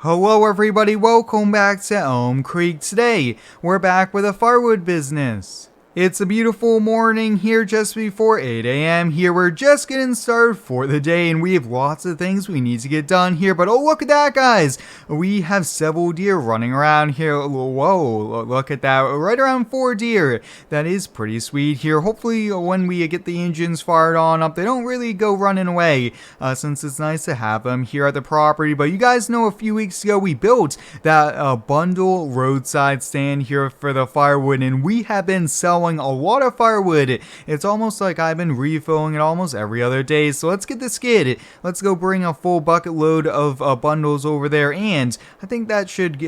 Hello everybody, welcome back to Elm Creek. Today, we're back with a firewood business. It's a beautiful morning here just before 8 a.m. Here we're just getting started for the day and we have lots of things we need to get done here. But oh, look at that, guys. We have several deer running around here. Whoa, look at that. Right around 4 deer. That is pretty sweet here. Hopefully when we get the engines fired on up, they don't really go running away since it's nice to have them here at the property. But you guys know a few weeks ago we built that bundle roadside stand here for the firewood and we have been selling a lot of firewood. It's almost like I've been refilling it almost every other day. So let's get the skid. Let's go bring a full bucket load of bundles over there, and I think that should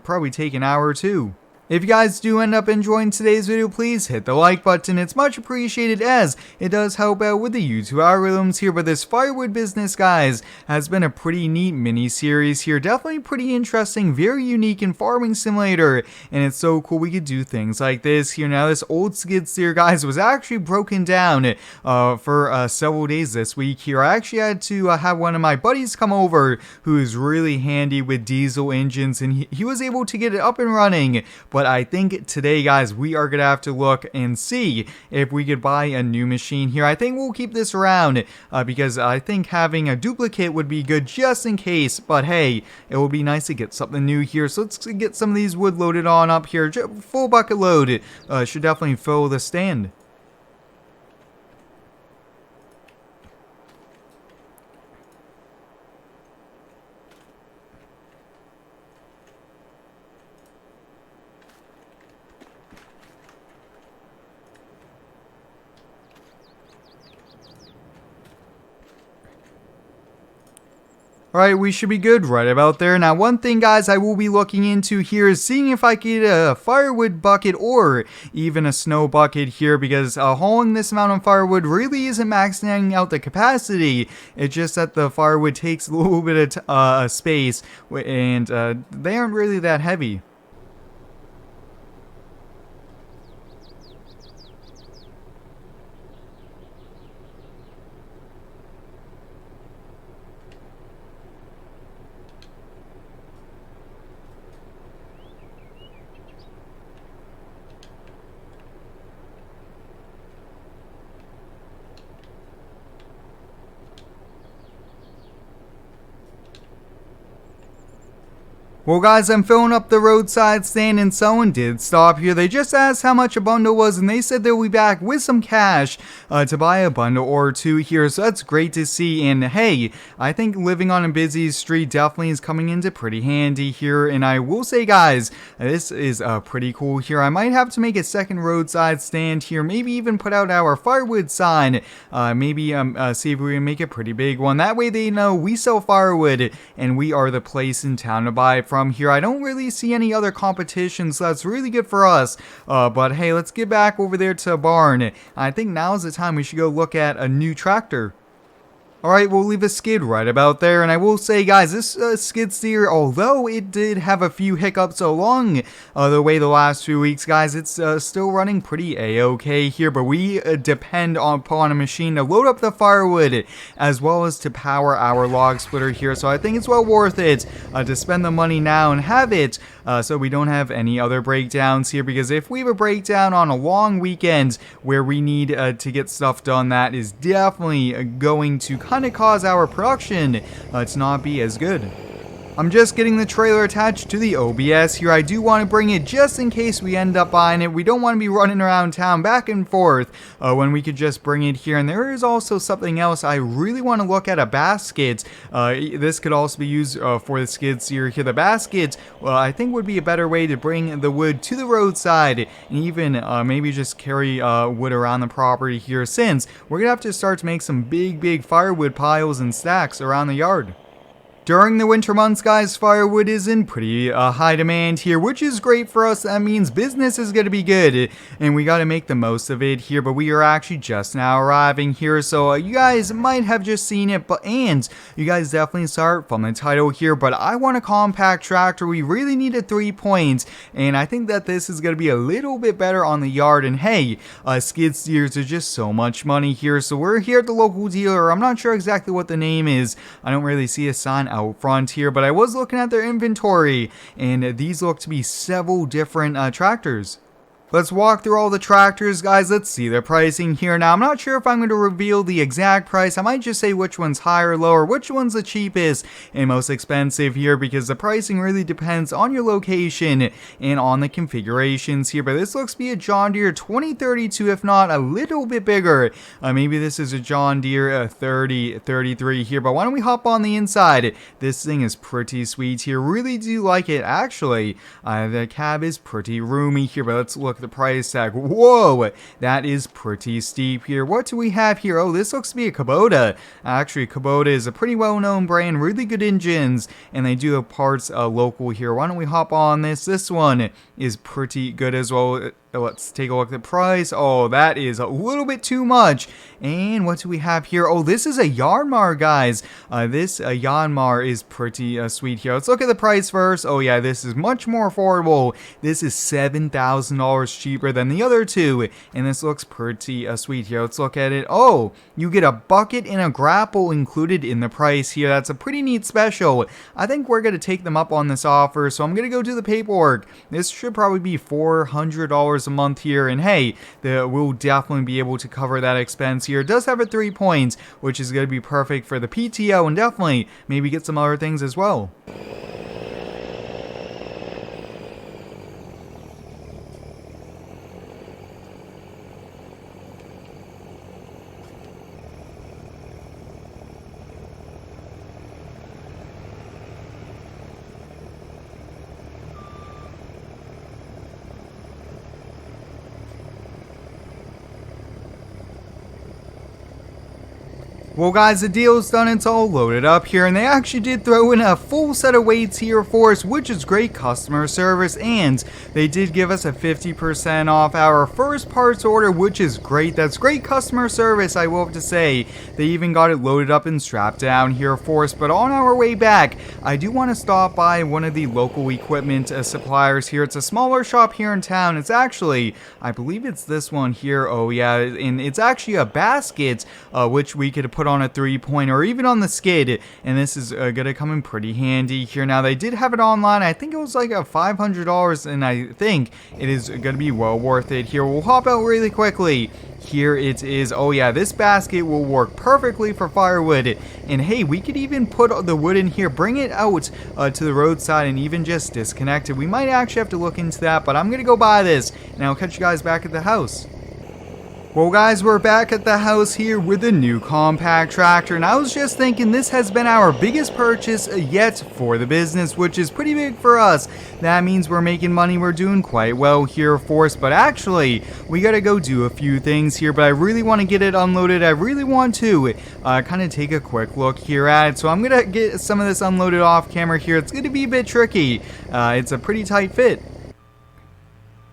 probably take an hour or two. If you guys do end up enjoying today's video, please hit the like button. It's much appreciated as it does help out with the YouTube algorithms here. But this firewood business, guys, has been a pretty neat mini-series here. Definitely pretty interesting, very unique in farming simulator. And it's so cool we could do things like this here. Now, this old skid steer, guys, was actually broken down for several days this week here. I actually had to have one of my buddies come over who is really handy with diesel engines, and he was able to get it up and running. But I think today, guys, we are going to have to look and see if we could buy a new machine here. I think we'll keep this around because I think having a duplicate would be good just in case. But hey, it would be nice to get something new here. So let's get some of these wood loaded on up here. Full bucket load should definitely fill the stand. Alright, we should be good right about there. Now, one thing, guys, I will be looking into here is seeing if I can get a firewood bucket or even a snow bucket here, because hauling this amount of firewood really isn't maxing out the capacity. It's just that the firewood takes a little bit of space, and they aren't really that heavy. Well, guys, I'm filling up the roadside stand and someone did stop here. They just asked how much a bundle was and they said they'll be back with some cash to buy a bundle or two here. So that's great to see. And hey, I think living on a busy street definitely is coming into pretty handy here. And I will say, guys, this is pretty cool here. I might have to make a second roadside stand here. Maybe even put out our firewood sign. Maybe see if we can make a pretty big one. That way they know we sell firewood and we are the place in town to buy from here. I don't really see any other competition, so that's really good for us. But hey, let's get back over there to the barn. I think now's the time we should go look at a new tractor. Alright, we'll leave a skid right about there, and I will say, guys, this skid steer, although it did have a few hiccups along the way the last few weeks, guys, it's still running pretty a-okay here, but we depend upon a machine to load up the firewood as well as to power our log splitter here, so I think it's well worth it to spend the money now and have it so we don't have any other breakdowns here, because if we have a breakdown on a long weekend where we need to get stuff done, that is definitely going to kind of cause our production to not be as good. I'm just getting the trailer attached to the OBS here. I do want to bring it just in case we end up buying it. We don't want to be running around town back and forth when we could just bring it here. And there is also something else. I really want to look at a basket. This could also be used for the skid steer here. The basket, well, I think would be a better way to bring the wood to the roadside and even maybe just carry wood around the property here, since we're going to have to start to make some big firewood piles and stacks around the yard. During the winter months, guys, firewood is in pretty high demand here, which is great for us. That means business is going to be good, and we got to make the most of it here. But we are actually just now arriving here, so you guys might have just seen it, and you guys definitely saw it from the title here. But I want a compact tractor. We really need a 3-point, and I think that this is going to be a little bit better on the yard. And hey, skid steers are just so much money here, so we're here at the local dealer. I'm not sure exactly what the name is. I don't really see a sign out front here, but I was looking at their inventory, and these look to be several different tractors. Let's walk through all the tractors, guys. Let's see their pricing here. Now, I'm not sure if I'm going to reveal the exact price. I might just say which one's higher or lower, which one's the cheapest and most expensive here, because the pricing really depends on your location and on the configurations here. But this looks to be a John Deere 2032, if not a little bit bigger. Maybe this is a John Deere 3033 here. But why don't we hop on the inside? This thing is pretty sweet here. Really do like it, actually. The cab is pretty roomy here, but let's look the price tag. Whoa, that is pretty steep here. What do we have here? Oh, this looks to be a Kubota. Actually, Kubota is a pretty well-known brand, really good engines, and they do have parts local here. Why don't we hop on this? This one is pretty good as well. Let's take a look at the price. Oh, that is a little bit too much. And what do we have here? Oh, this is a Yanmar, guys. This Yanmar is pretty sweet here. Let's look at the price first. Oh, yeah, this is much more affordable. This is $7,000 cheaper than the other two. And this looks pretty sweet here. Let's look at it. Oh, you get a bucket and a grapple included in the price here. That's a pretty neat special. I think we're going to take them up on this offer. So I'm going to go do the paperwork. This should probably be $400 a month here, and hey, we'll definitely be able to cover that expense here. It does have a 3 points, which is going to be perfect for the PTO, and definitely maybe get some other things as well. Well, guys, the deal's done. It's all loaded up here, and they actually did throw in a full set of weights here for us, which is great customer service, and they did give us a 50% off our first parts order, which is great. That's great customer service, I will have to say. They even got it loaded up and strapped down here for us. But on our way back, I do want to stop by one of the local equipment suppliers here. It's a smaller shop here in town. It's actually, I believe it's this one here. Oh, yeah, and it's actually a basket, which we could put on a 3-point or even on the skid, and this is gonna come in pretty handy here. Now, they did have it online. I think it was like a $500, and I think it is gonna be well worth it here. We'll hop out really quickly. Here it is. Oh yeah, this basket will work perfectly for firewood, and hey, we could even put the wood in here, bring it out to the roadside, and even just disconnect it. We might actually have to look into that, but I'm gonna go buy this, and I'll catch you guys back at the house. Well, guys, we're back at the house here with a new compact tractor, and I was just thinking this has been our biggest purchase yet for the business, which is pretty big for us. That means we're making money. We're doing quite well here for us, but actually, we gotta go do a few things here, but I really want to get it unloaded. I really want to kind of take a quick look here at it, so I'm gonna get some of this unloaded off camera here. It's gonna be a bit tricky. It's a pretty tight fit.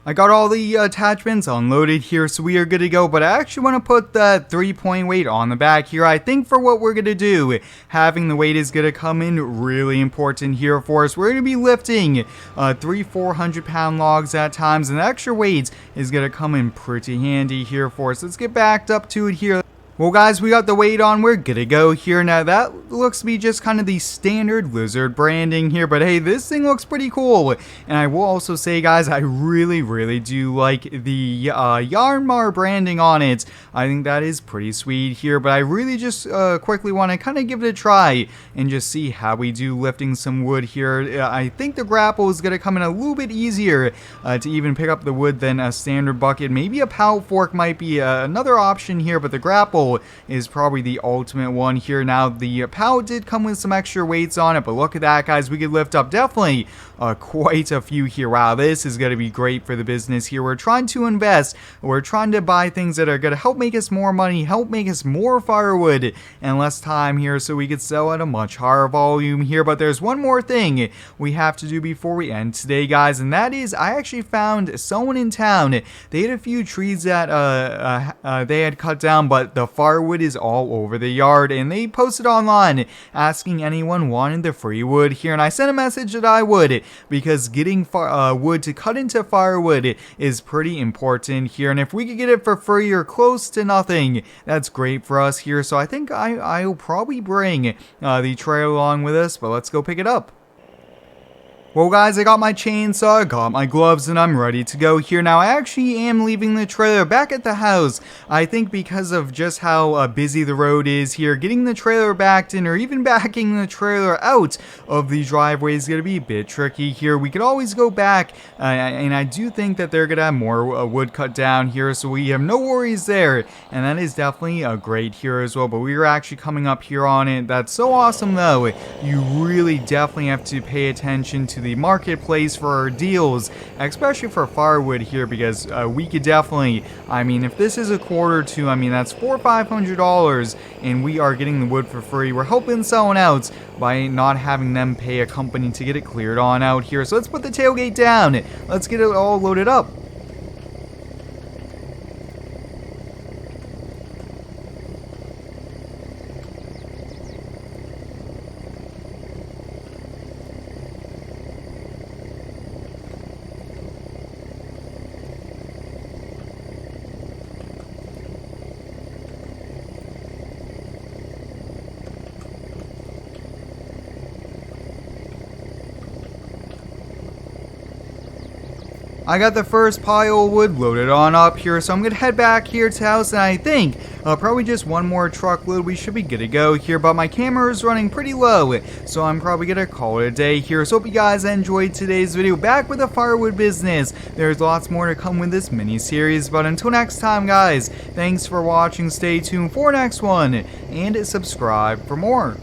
I got all the attachments unloaded here, so we are good to go, but I actually want to put the 3-point weight on the back here. I think for what we're going to do, having the weight is going to come in really important here for us. We're going to be lifting 400 pound logs at times, and the extra weight is going to come in pretty handy here for us. Let's get backed up to it here. Well, guys, we got the weight on. We're good to go here. Now, that looks to be just kind of the standard Lizard branding here. But, hey, this thing looks pretty cool. And I will also say, guys, I really, really do like the Yanmar branding on it. I think that is pretty sweet here. But I really just quickly want to kind of give it a try and just see how we do lifting some wood here. I think the grapple is going to come in a little bit easier to even pick up the wood than a standard bucket. Maybe a pallet fork might be another option here, but the grapple is probably the ultimate one here. Now, the pallet did come with some extra weights on it, but look at that, guys. We could lift up definitely quite a few here. Wow, this is going to be great for the business here. We're trying to invest. We're trying to buy things that are going to help make us more money, help make us more firewood and less time here, so we could sell at a much higher volume here. But there's one more thing we have to do before we end today, guys, and that is I actually found someone in town. They had a few trees that they had cut down, but the firewood is all over the yard, and they posted online asking anyone wanted the free wood here, and I sent a message that I would, because getting wood to cut into firewood is pretty important here, and if we could get it for free or close to nothing, that's great for us here. So I think I'll probably bring the trailer along with us, but let's go pick it up. Well guys, I got my chainsaw, I got my gloves, and I'm ready to go here. Now, I actually am leaving the trailer back at the house. I think because of just how busy the road is here, getting the trailer backed in, or even backing the trailer out of the driveway is going to be a bit tricky here. We could always go back, and I do think that they're going to have more wood cut down here, so we have no worries there, and that is definitely great here as well. But we are actually coming up here on it. That's so awesome though. You really definitely have to pay attention to the marketplace for our deals, especially for firewood here, because we could definitely, I mean, if this is a quarter to, I mean, that's $400 or $500, and we are getting the wood for free. We're helping someone out by not having them pay a company to get it cleared on out here. So let's put the tailgate down. Let's get it all loaded up. I got the first pile of wood loaded on up here, so I'm going to head back here to the house, and I think probably just one more truckload, we should be good to go here, but my camera is running pretty low, so I'm probably going to call it a day here. So hope you guys enjoyed today's video, back with the firewood business. There's lots more to come with this mini-series, but until next time guys, thanks for watching, stay tuned for next one, and subscribe for more.